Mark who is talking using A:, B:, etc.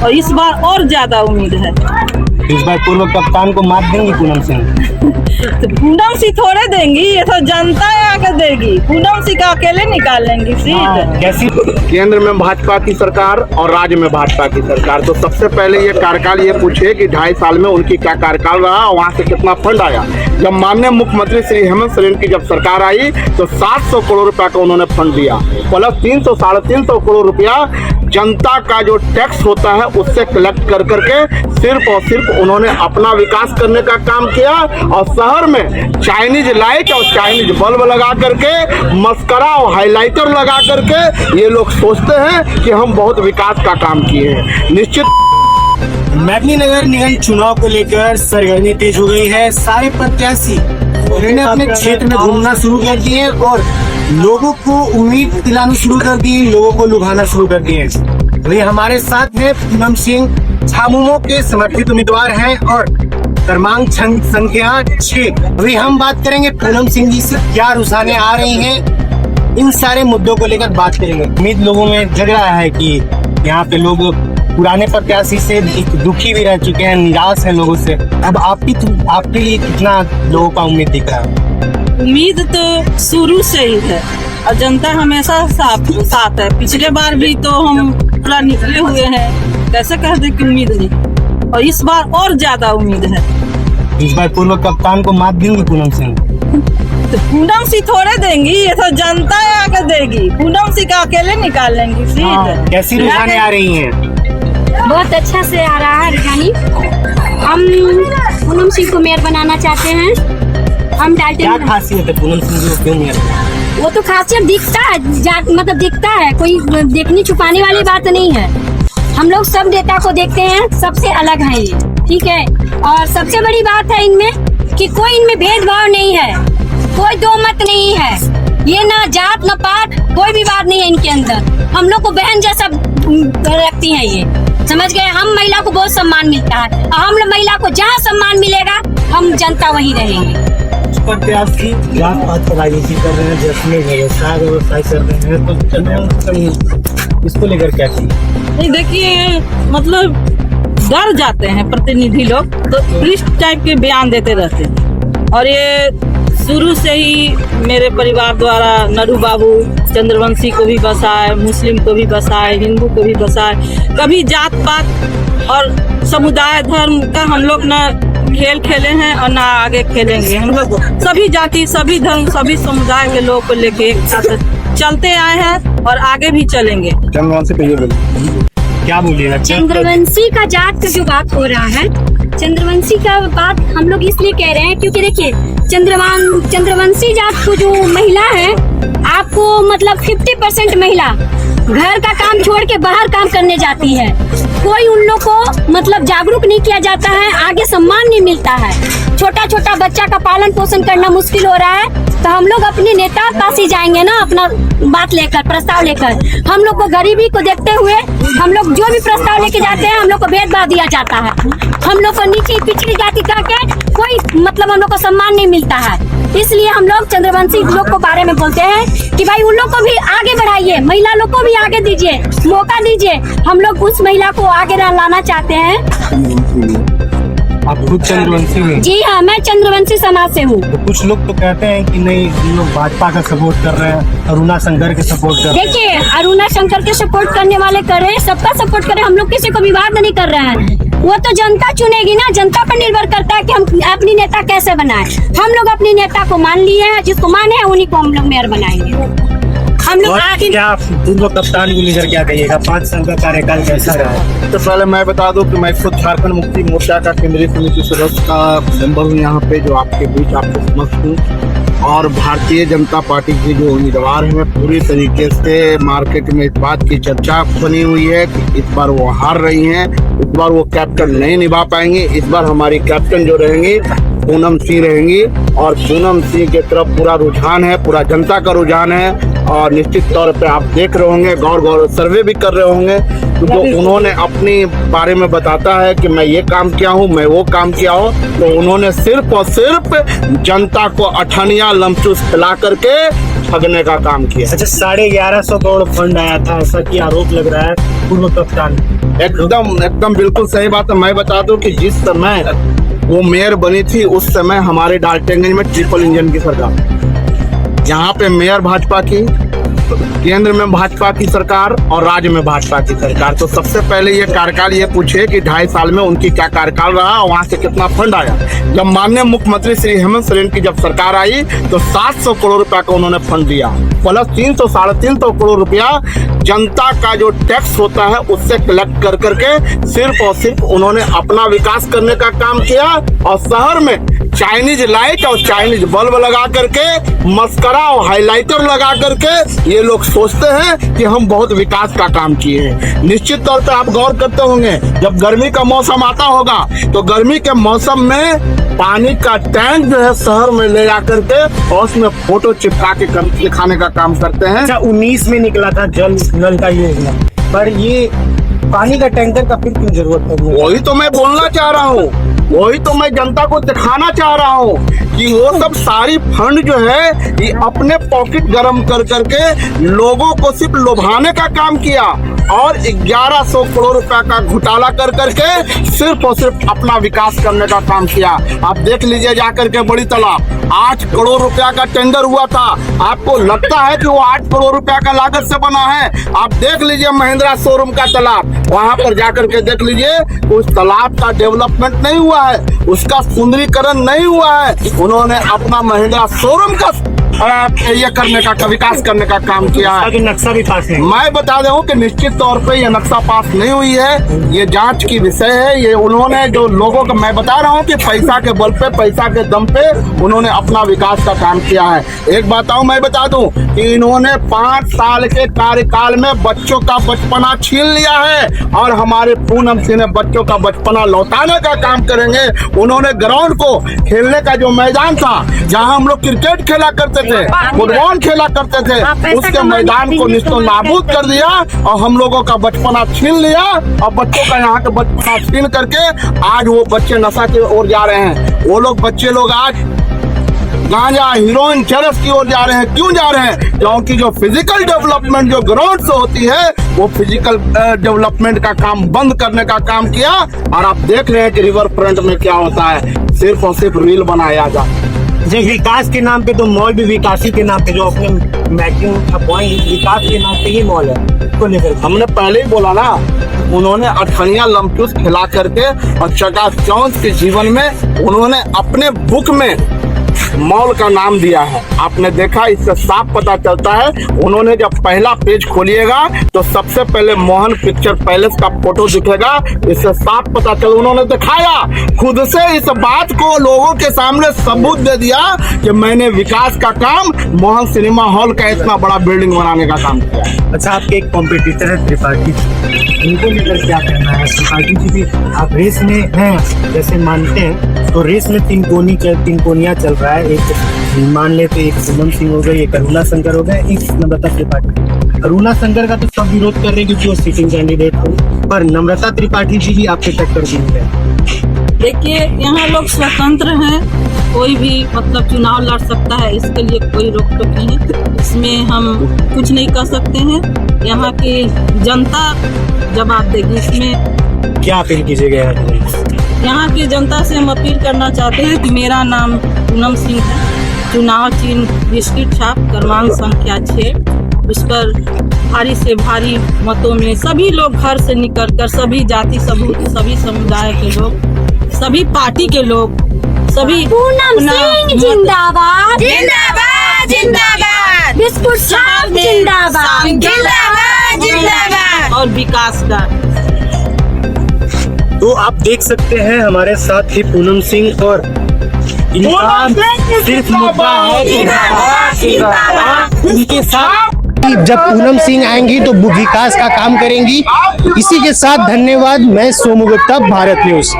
A: और इस बार और ज्यादा उम्मीद है।
B: इस बार पूर्व कप्तान को मात देंगी पूनम सिंह?
A: तो पूनम सिंह थोड़े देंगी, ये तो जनता आके देगी। पूनम सिंह का अकेले निकाल लेंगी सीट।
B: कैसी
C: केंद्र में भाजपा की सरकार और राज्य में भाजपा की सरकार, तो सबसे पहले ये कार्यकाल ये पूछे कि 2.5 साल में उनकी क्या कार्यकाल रहा और वहाँ से कितना फंड आया। जब माननीय मुख्यमंत्री श्री हेमंत सोरेन की जब सरकार आई तो 700 करोड़ रुपया का उन्होंने फंड दिया, प्लस 300 साढ़े 300 करोड़ रुपया जनता का जो टैक्स होता है उससे कलेक्ट कर करके सिर्फ और सिर्फ उन्होंने अपना विकास करने का काम किया। और शहर में चाइनीज लाइट और चाइनीज बल्ब लगा करके, मस्करा और हाइलाइटर लगा करके ये लोग सोचते हैं कि हम बहुत विकास का काम किए हैं। निश्चित
B: मेदिनीनगर निगम चुनाव को लेकर सरगर्मी तेज हो गई है। सारे प्रत्याशी उन्होंने अपने क्षेत्र में घूमना शुरू कर दिए और लोगों को उम्मीद दिलाना शुरू कर दी, लोगों को लुभाना शुरू कर दिए। वही हमारे साथ में पूनम सिंह झामुमो के समर्थित उम्मीदवार हैं और क्रमांक संख्या 6। वही हम बात करेंगे पूनम सिंह जी से क्या रुझाने आ रही हैं, इन सारे मुद्दों को लेकर बात करेंगे। उम्मीद लोगों में जग रहा है कि यहाँ पे लोग पुराने प्रत्याशी से दुखी भी रह चुके हैं, निराश है लोगों से। अब आपके लिए कितना लोगों का उम्मीद दिख रहा है?
A: उम्मीद तो शुरू से ही है और जनता हमेशा साथ है। पिछले बार भी तो हम पूरा निकले हुए हैं, कैसे कह दे कि उम्मीद नहीं। और इस बार और ज्यादा उम्मीद है।
B: इस बार पूर्व कप्तान को मात देंगी पूनम सिंह?
A: तो पूनम सिंह थोड़े देंगी, ये तो जनता आके देगी। पूनम सिंह का अकेले निकाल लेंगी सीट।
B: कैसी रुझाने आ रही हैं?
D: बहुत अच्छा से आ रहा है रुझानी। हम पूनम सिंह को मेयर बनाना चाहते हैं। हम डालते
B: क्या खासियत है पूनम सिंह को क्यों मेयर?
D: वो तो खासियत दिखता है, मतलब दिखता है, कोई देखने छुपाने वाली बात नहीं है। हम लोग सब नेता को देखते हैं, सबसे अलग है ये, ठीक है। और सबसे बड़ी बात है इनमें कि कोई इनमें भेदभाव नहीं है, कोई दो मत नहीं है, ये ना जात ना पात, कोई भी बात नहीं है इनके अंदर। हम लोग को बहन जैसा रखती है ये, समझ गए। हम महिला को बहुत सम्मान मिलता है और हम महिला को जहाँ सम्मान मिलेगा हम जनता वहीं रहेंगे।
B: प्रत्याशी जात पात पर राजनीति कर रहे हैं, जश्न व्यवसाय कर रहे हैं, तो इसको लेकर क्या चाहिए?
A: देखिए, मतलब डर जाते हैं प्रतिनिधि लोग, तो इस टाइप के बयान देते रहते हैं। और ये शुरू से ही मेरे परिवार द्वारा नरू बाबू चंद्रवंशी को भी बसाए, मुस्लिम को भी बसाए, हिंदू को भी बसाए। कभी जात पात और समुदाय धर्म का हम लोग ना खेल खेले हैं और ना आगे खेलेंगे। हम लोग सभी जाति, सभी धर्म, सभी समुदाय के लोग को लेके एक साथ चलते आए हैं और आगे भी चलेंगे।
B: क्या बोलिएगा?
D: चंद्रवंशी का जात का जो बात हो रहा है, चंद्रवंशी का बात हम लोग इसलिए कह रहे हैं क्योंकि देखिए चंद्रवंशी जात को जो महिला है, आपको मतलब 50% महिला घर का काम छोड़ के बाहर काम करने जाती है। कोई उन लोग को मतलब जागरूक नहीं किया जाता है, आगे सम्मान नहीं मिलता है। छोटा छोटा बच्चा का पालन पोषण करना मुश्किल हो रहा है, तो हम लोग अपने नेता पास ही जाएंगे ना, अपना बात लेकर, प्रस्ताव लेकर। हम लोग को गरीबी को देखते हुए हम लोग जो भी प्रस्ताव लेके जाते हैं, हम लोग को भेदभाव दिया जाता है। हम लोग को नीचे पिछड़ी जाति करके कोई मतलब हम लोग को सम्मान नहीं मिलता है। इसलिए हम लोग चंद्रवंशी लोग को बारे में बोलते हैं कि भाई उन लोग को भी आगे बढ़ाइए, महिला लोग को भी आगे दीजिए, मौका दीजिए। हम लोग उस महिला को आगे लाना चाहते हैं।
B: आप खुद चंद्रवंशी हैं?
D: जी हाँ, मैं चंद्रवंशी समाज से हूँ।
B: तो कुछ लोग तो कहते हैं कि नहीं, लोग भाजपा का सपोर्ट कर रहे हैं, अरुणा शंकर के सपोर्ट कर रहे हैं।
D: देखिए, अरुणा शंकर के सपोर्ट करने वाले करें, सबका सपोर्ट करें, हम लोग किसी को विवाद नहीं कर रहे हैं। वो तो जनता चुनेगी ना, जनता पर निर्भर करता है कि हम अपनी नेता कैसे बनाए। हम लोग अपनी नेता को मान लिए हैं, जिसको माने हैं उन्हीं को हम लोग मेयर बनाएंगे। हम लोग
B: क्या पूर्व कप्तान को लेकर क्या कहिएगा? 5 साल का कार्यकाल कैसा रहा?
C: तो पहले मैं बता दूं कि मैं खुद झारखंड मुक्ति मोर्चा का केंद्रीय समिति सदस्य का मेंबर हूँ यहाँ पे, जो आपके बीच आपको समझ हूँ। और भारतीय जनता पार्टी के जो उम्मीदवार हैं, पूरी तरीके से मार्केट में इस बात की चर्चा बनी हुई है कि इस बार वो हार रही हैं, इस बार वो कैप्टन नहीं निभा पाएंगे। इस बार हमारी कैप्टन जो रहेंगी पूनम सिंह रहेंगी और पूनम सिंह की तरफ पूरा रुझान है, पूरा जनता का रुझान है। और निश्चित तौर पे आप देख रहे होंगे, गौर सर्वे भी कर रहे होंगे, तो जो उन्होंने अपने बारे में बताता है कि मैं ये काम किया हूँ, मैं वो काम किया हूँ, तो उन्होंने सिर्फ और सिर्फ जनता को अठनिया लमचूस खिला करके ठगने का काम किया।
B: अच्छा, 1150 करोड़ फंड आया था, ऐसा की आरोप लग रहा है पूर्व कप्तान।
C: एकदम बिल्कुल सही बात है। मैं बता दूं कि जिस समय वो मेयर बनी थी उस समय हमारे डाल्टनगंज में ट्रिपल इंजन की सरकार, यहाँ पे मेयर भाजपा की, केंद्र में भाजपा की सरकार और राज्य में भाजपा की सरकार। तो सबसे पहले ये कार्यकाल ये पूछे कि 2.5 साल में उनकी क्या कार्यकाल रहा और वहां से कितना फंड आया। जब माननीय मुख्यमंत्री श्री हेमंत सोरेन की जब सरकार आई तो 700 करोड़ रुपया का उन्होंने फंड दिया, प्लस 300-350 करोड़ रुपया जनता का जो टैक्स होता है उससे कलेक्ट कर करके सिर्फ और सिर्फ उन्होंने अपना विकास करने का काम किया। और शहर में चाइनीज लाइट और चाइनीज बल्ब लगा करके, मस्करा और हाइलाइटर लगा करके ये लोग सोचते हैं कि हम बहुत विकास का काम किए हैं। निश्चित तौर पर आप गौर करते होंगे, जब गर्मी का मौसम आता होगा तो गर्मी के मौसम में पानी का टैंक जो है शहर में ले जा करके और उसमें फोटो चिपका के दिखाने का काम करते हैं।
B: अच्छा, 19 में निकला था जल नल का योजना, पर ये पानी का टैंकर का फिर क्यों जरूरत पड़ी?
C: वही तो मैं बोलना चाह रहा हूँ, वही तो मैं जनता को दिखाना चाह रहा हूँ कि वो सब सारी फंड जो है ये अपने पॉकेट गरम कर करके लोगों को सिर्फ लुभाने का काम किया और 1100 करोड़ रुपया का घोटाला कर करके सिर्फ और सिर्फ अपना विकास करने का काम किया। आप देख लीजिए जाकर के बड़ी तालाब 8 करोड़ रुपया का टेंडर हुआ था। आपको लगता है कि वो 8 करोड़ रुपया का लागत से बना है? आप देख लीजिए महिंद्रा शोरूम का तालाब, वहां पर जाकर के देख लीजिए उस तालाब का डेवलपमेंट नहीं हुआ है, उसका सुंदरीकरण नहीं हुआ है। उन्होंने अपना महिंद्रा शोरूम का ये करने का विकास करने का काम किया है।
B: नक्शा भी पास है।
C: मैं बता दूं कि निश्चित तौर पे ये नक्शा पास नहीं हुई है, ये जांच की विषय है। ये उन्होंने जो लोगों को, मैं बता रहा हूं कि पैसा के बल पे, पैसा के दम पे उन्होंने अपना विकास का काम किया है। एक बात मैं बता दूं कि इन्होंने 5 साल के कार्यकाल में बच्चों का बचपना छीन लिया है और हमारे पूनम सिंह ने बच्चों का बचपना लौटाने का काम करेंगे। उन्होंने ग्राउंड को खेलने का जो मैदान था, जहाँ हम लोग क्रिकेट खेला करते थे, फुटबॉल खेला करते थे, उसके मैदान को निश्चित नाबूद कर दिया और हम लोगों का बचपना छीन लिया और बच्चों का यहाँ का बचपना छीन करके आज वो बच्चे नशा की ओर जा रहे हैं। वो लोग बच्चे लोग आज गांजा, हीरोइन, चरस की ओर जा रहे हैं। क्यों जा रहे हैं? क्योंकि जो फिजिकल डेवलपमेंट जो ग्राउंड से होती है वो फिजिकल डेवलपमेंट का काम बंद करने का काम किया। और आप देख रहे हैं कि रिवर फ्रंट में क्या होता है, सिर्फ और सिर्फ रील बनाया जा।
B: जो विकास के नाम पे तो मॉल भी विकासी के नाम पे जो अपने मैक्सिमम अपॉइंट विकास के नाम पे ही मॉल है को लेकर
C: हमने पहले ही बोला ना, उन्होंने अठनिया लमचूस खिला करके और चकाचौंध के जीवन में उन्होंने अपने बुक में मॉल का नाम दिया है। आपने देखा, इससे साफ पता चलता है। उन्होंने जब पहला पेज खोलिएगा तो सबसे पहले मोहन पिक्चर पैलेस का फोटो दिखेगा। इससे साफ पता चल, उन्होंने दिखाया खुद से, इस बात को लोगों के सामने सबूत दे दिया कि मैंने विकास का काम मोहन सिनेमा हॉल का इतना बड़ा बिल्डिंग बनाने का काम किया।
B: अच्छा, आपके एक कॉम्पिटिटर है त्रिपाठी, उनको लेकर क्या कहना है? त्रिपाठी जी भी आप रेस में हैं जैसे मानते हैं, तो रेस में 3 कोनिया चल रहा है। एक मान लेते, एक पूनम सिंह हो गई, एक अरुणा शंकर हो गए, एक नम्रता त्रिपाठी। अरुणा शंकर का तो सब विरोध कर रहे हैं क्योंकि वो सिटिंग कैंडिडेट हो, पर नम्रता त्रिपाठी जी भी आपके टक्कर दी है।
A: देखिए, यहाँ लोग स्वतंत्र हैं, कोई भी मतलब चुनाव लड़ सकता है, इसके लिए कोई रोक टोक नहीं है। इसमें हम कुछ नहीं कर सकते हैं। यहाँ की जनता जवाब देगी। इसमें
B: क्या अपील कीजिएगा?
A: यहाँ की जनता से हम अपील करना चाहते हैं कि मेरा नाम पूनम सिंह है, चुनाव चिन्ह बिस्किट छाप, क्रमांक संख्या 6, उस पर भारी से भारी मतों में सभी लोग घर से निकलकर, सभी जाति समूह, सभी समुदाय के लोग, सभी पार्टी के लोग, सभी
D: पूनम सिंह जिंदाबाद,
E: जिंदाबाद जिंदाबाद,
D: बिस्कुट छाप जिंदाबाद,
E: जिंदाबाद जिंदाबाद
A: और विकास का।
B: तो आप देख सकते हैं हमारे साथ ही पूनम सिंह, और इनका सिर्फ मुद्दा है उनके साथ जब पूनम सिंह आएंगी तो वो विकास का काम करेंगी। इसी के साथ धन्यवाद। मैं सोमू गुप्ता, भारत न्यूज।